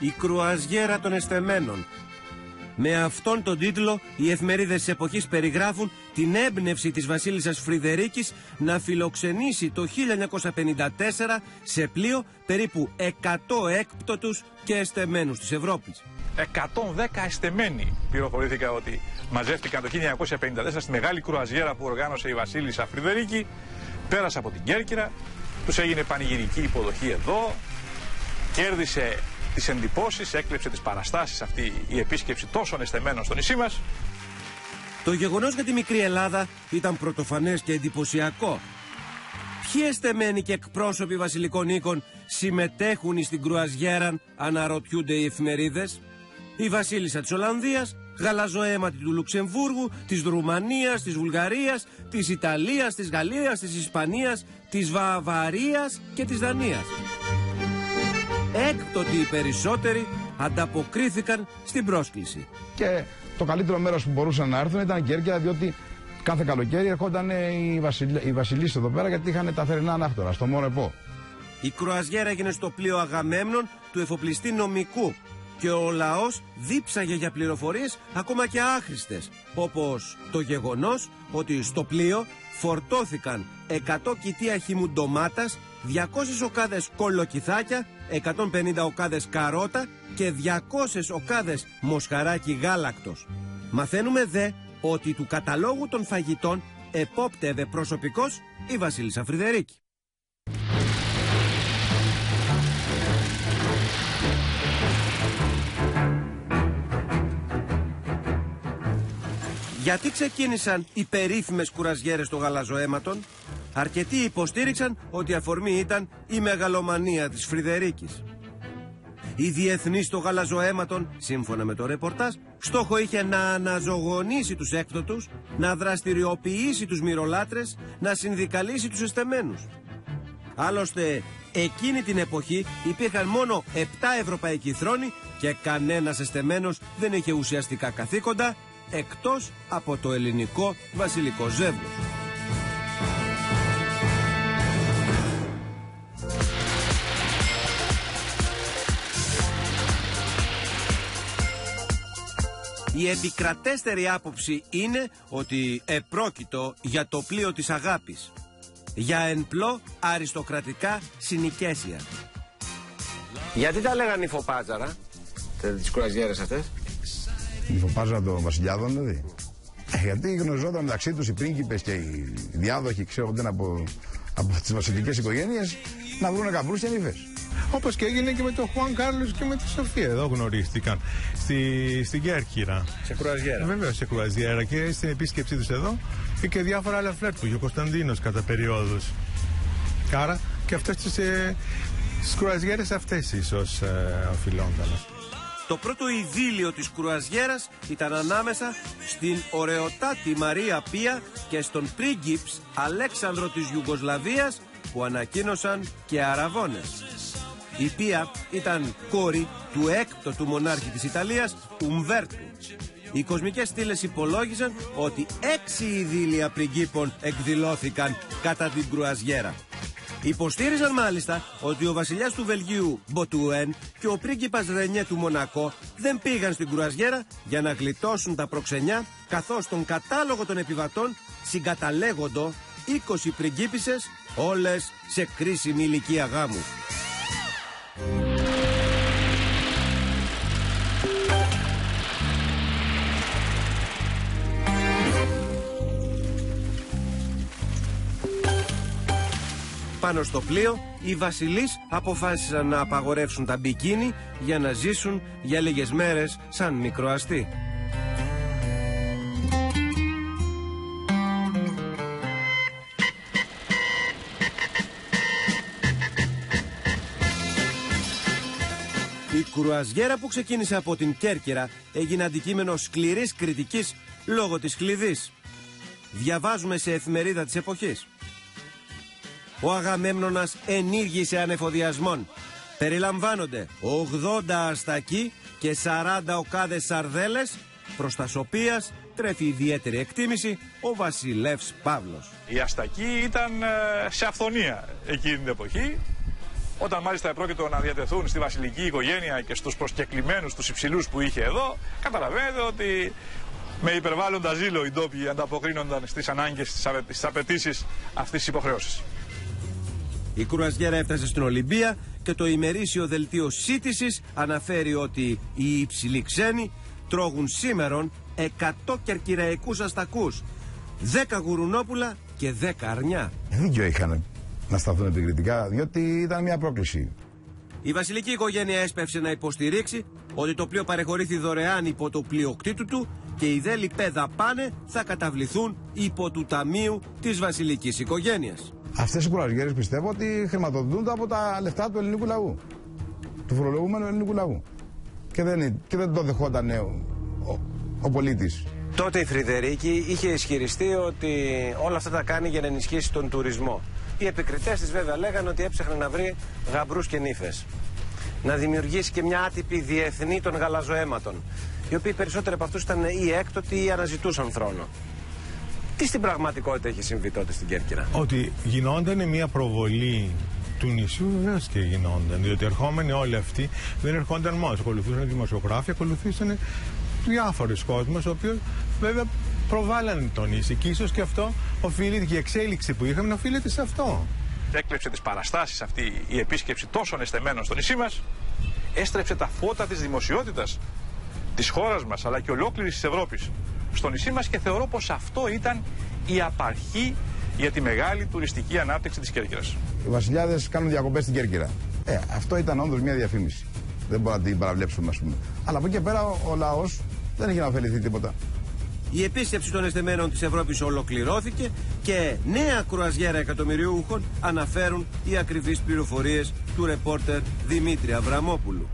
«Η κρουαζιέρα των εστεμένων». Με αυτόν τον τίτλο οι εφημερίδες της εποχής περιγράφουν την έμπνευση της βασίλισσας Φρυδερίκης να φιλοξενήσει το 1954 σε πλοίο περίπου 100 έκπτωτους και εστεμένους της Ευρώπης. 110 εστεμένοι πληροφορήθηκα ότι μαζεύτηκαν το 1954 στη μεγάλη κρουαζιέρα που οργάνωσε η βασίλισσα Φρυδερίκη. Πέρασε από την Κέρκυρα, τους έγινε πανηγυρική υποδοχή εδώ, κέρδισε τις εντυπώσεις, έκλεψε τις παραστάσεις αυτή η επίσκεψη τόσων εστεμένων στο νησί μας. Το γεγονός για τη μικρή Ελλάδα ήταν πρωτοφανές και εντυπωσιακό. Ποιοι εστεμένοι και εκπρόσωποι βασιλικών οίκων συμμετέχουν στην κρουαζιέραν, αναρωτιούνται οι εφημερίδες. Η βασίλισσα της Ολλανδίας, γαλαζοαίματη του Λουξεμβούργου, της Ρουμανίας, της Βουλγαρίας, της Ιταλίας, της Γαλλίας, της Ισπανίας, της Βαβαρίας και της Δανίας. Έκπτωτοι οι περισσότεροι ανταποκρίθηκαν στην πρόσκληση. Και το καλύτερο μέρος που μπορούσαν να έρθουν ήταν Κέρκυρα, διότι κάθε καλοκαίρι ερχόταν οι βασιλείς εδώ πέρα, γιατί είχαν τα θερινά ανάκτορα στο Μόνεπο. Η κρουαζιέρα έγινε στο πλοίο Αγαμέμνων του εφοπλιστή Νομικού και ο λαός δίψαγε για πληροφορίες ακόμα και άχρηστες, όπως το γεγονός ότι στο πλοίο φορτώθηκαν 100 κοιτία χυμού ντομάτας, 200 οκάδες κολοκυθάκια, 150 οκάδες καρότα και 200 οκάδες μοσχαράκι γάλακτος. Μαθαίνουμε δε ότι του καταλόγου των φαγητών επόπτευε προσωπικώς η βασίλισσα Φρυδερίκη. Γιατί ξεκίνησαν οι περίφημες κουραζιέρες των γαλαζοαίματων? Αρκετοί υποστήριξαν ότι αφορμή ήταν η μεγαλομανία της Φρυδερίκης. Η διεθνής των γαλαζοαίματων, σύμφωνα με το ρεπορτάζ, στόχο είχε να αναζωογονήσει τους έκπτωτους, να δραστηριοποιήσει τους μυρολάτρες, να συνδικαλίσει τους εστεμένους. Άλλωστε, εκείνη την εποχή υπήρχαν μόνο 7 ευρωπαϊκοί θρόνοι και κανένας εστεμένος δεν είχε ουσιαστικά καθήκοντα εκτός από το ελληνικό βασιλικό ζεύγος. Η επικρατέστερη άποψη είναι ότι επρόκειτο για το πλοίο της αγάπης, για εν πλώ αριστοκρατικά συνοικέσια. Γιατί τα λέγανε υφοπάτζαρα, τις κουραζιέρες αυτές? Υφοπάτζαρα των βασιλιάδων, δηλαδή. Γιατί γνωριζόταν μεταξύ τους οι πρίγκιπες και οι διάδοχοι, ξέρονταν από τις βασιλικές οικογένειες, να βρουν καμπρούς και νύφες. Όπως και έγινε και με τον Χουάν Κάρλος και με τη Σοφία. Εδώ γνωρίστηκαν. Στην Κέρκυρα. Σε κρουαζιέρα. Βεβαίως, σε κρουαζιέρα. Και στην επίσκεψή τους εδώ και διάφορα άλλα φλερτ που είχε ο Κωνσταντίνος κατά περιόδους. Άρα και αυτές τις κρουαζιέρες αυτές ίσως οφειλόνταν. Το πρώτο ειδήλιο της κρουαζιέρας ήταν ανάμεσα στην ωραιοτάτη Μαρία Πία και στον πρίγκιπς Αλέξανδρο της Ιουγκοσλαβίας, που ανακοίνωσαν και αραβώνες. Η Πία ήταν κόρη του έκπτωτου μονάρχη της Ιταλίας, Ουμβέρτου. Οι κοσμικές στήλες υπολόγιζαν ότι 6 ειδήλια πριγκίπων εκδηλώθηκαν κατά την κρουαζιέρα. Υποστήριζαν μάλιστα ότι ο βασιλιάς του Βελγίου Μποτουέν και ο πρίγκιπας Ρενιέ του Μονακό δεν πήγαν στην κρουαζιέρα για να γλιτώσουν τα προξενιά, καθώς στον κατάλογο των επιβατών συγκαταλέγοντο 20 πριγκίπισσες, όλες σε κρίσιμη ηλικία γάμου. Πάνω στο πλοίο, οι βασιλείς αποφάσισαν να απαγορεύσουν τα μπικίνι για να ζήσουν για λίγες μέρες σαν μικροαστοί. Η κρουαζιέρα που ξεκίνησε από την Κέρκυρα έγινε αντικείμενο σκληρής κριτικής λόγω της κλειδής. Διαβάζουμε σε εφημερίδα της εποχής. Ο Αγαμέμνονας ενήργησε ανεφοδιασμών. Περιλαμβάνονται 80 αστακοί και 40 οκάδες σαρδέλες, προς τας οποίας τρέφει ιδιαίτερη εκτίμηση ο βασιλεύς Παύλος. Η αστακή ήταν σε αυθονία εκείνη την εποχή Όταν μάλιστα επρόκειτο να διατεθούν στη βασιλική οικογένεια και στους προσκεκλημένους, τους υψηλούς που είχε εδώ, καταλαβαίνετε ότι με υπερβάλλοντα ζήλο οι ντόπιοι ανταποκρίνονταν στις ανάγκες, στις απαιτήσεις αυτής της υποχρέωσης. Η κρουαζιέρα έφτασε στην Ολυμπία και το ημερήσιο δελτίο σύντησης αναφέρει ότι οι υψηλοί ξένοι τρώγουν σήμερον 100 κερκυραϊκούς αστακούς, 10 γουρουνόπουλα και 10 αρνιά. Δίκιο είχαν να σταθούν επικριτικά, διότι ήταν μια πρόκληση. Η βασιλική οικογένεια έσπευσε να υποστηρίξει ότι το πλοίο παρεχωρήθη δωρεάν υπό το πλειοκτήτου του και οι δε λοιπέ δαπάνε θα καταβληθούν υπό του ταμείου της βασιλικής οικογένειας. Αυτές οι κουραζιέρες πιστεύω ότι χρηματοδοτούνται από τα λεφτά του ελληνικού λαού, του φορολογούμενου ελληνικού λαού. Και δεν το δεχόταν ο πολίτης. Τότε η Φρυδερίκη είχε ισχυριστεί ότι όλα αυτά τα κάνει για να ενισχύσει τον τουρισμό. Οι επικριτές της βέβαια λέγανε ότι έψαχνε να βρει γαμπρούς και νύφες. Να δημιουργήσει και μια άτυπη διεθνή των γαλαζοαίματων, οι οποίοι περισσότεροι από αυτούς ήταν ή έκτοτοι ή αναζητούσαν θρόνο. Τι στην πραγματικότητα έχει συμβεί τότε στην Κέρκυρα? Ότι γινόταν μια προβολή του νησιού, βεβαίω και γινόταν. Διότι ερχόμενοι όλοι αυτοί δεν ερχόνταν μόνοι. Ακολουθούσαν δημοσιογράφοι, ακολουθούσαν διάφορους κόσμους, ο οποίος βέβαια προβάλλανε το νησί. Και ίσως και αυτό οφείλεται, και η εξέλιξη που είχαμε οφείλεται σε αυτό. Έκλεψε τις παραστάσεις αυτή η επίσκεψη τόσων εστεμένων στο νησί μας, έστρεψε τα φώτα της δημοσιότητας της χώρας μας αλλά και ολόκληρης της Ευρώπης στο νησί μας και θεωρώ πως αυτό ήταν η απαρχή για τη μεγάλη τουριστική ανάπτυξη της Κέρκυρας. Οι βασιλιάδες κάνουν διακοπές στην Κέρκυρα. Αυτό ήταν όντως μια διαφήμιση. Δεν μπορούμε να την παραβλέψουμε, ας πούμε. Αλλά από εκεί και πέρα ο λαός δεν έχει να ωφεληθεί τίποτα. Η επίσκεψη των εστεμένων της Ευρώπης ολοκληρώθηκε και νέα κρουαζιέρα εκατομμυριούχων αναφέρουν οι ακριβείς πληροφορίες του ρεπόρτερ Δημήτρη Αβραμόπουλου.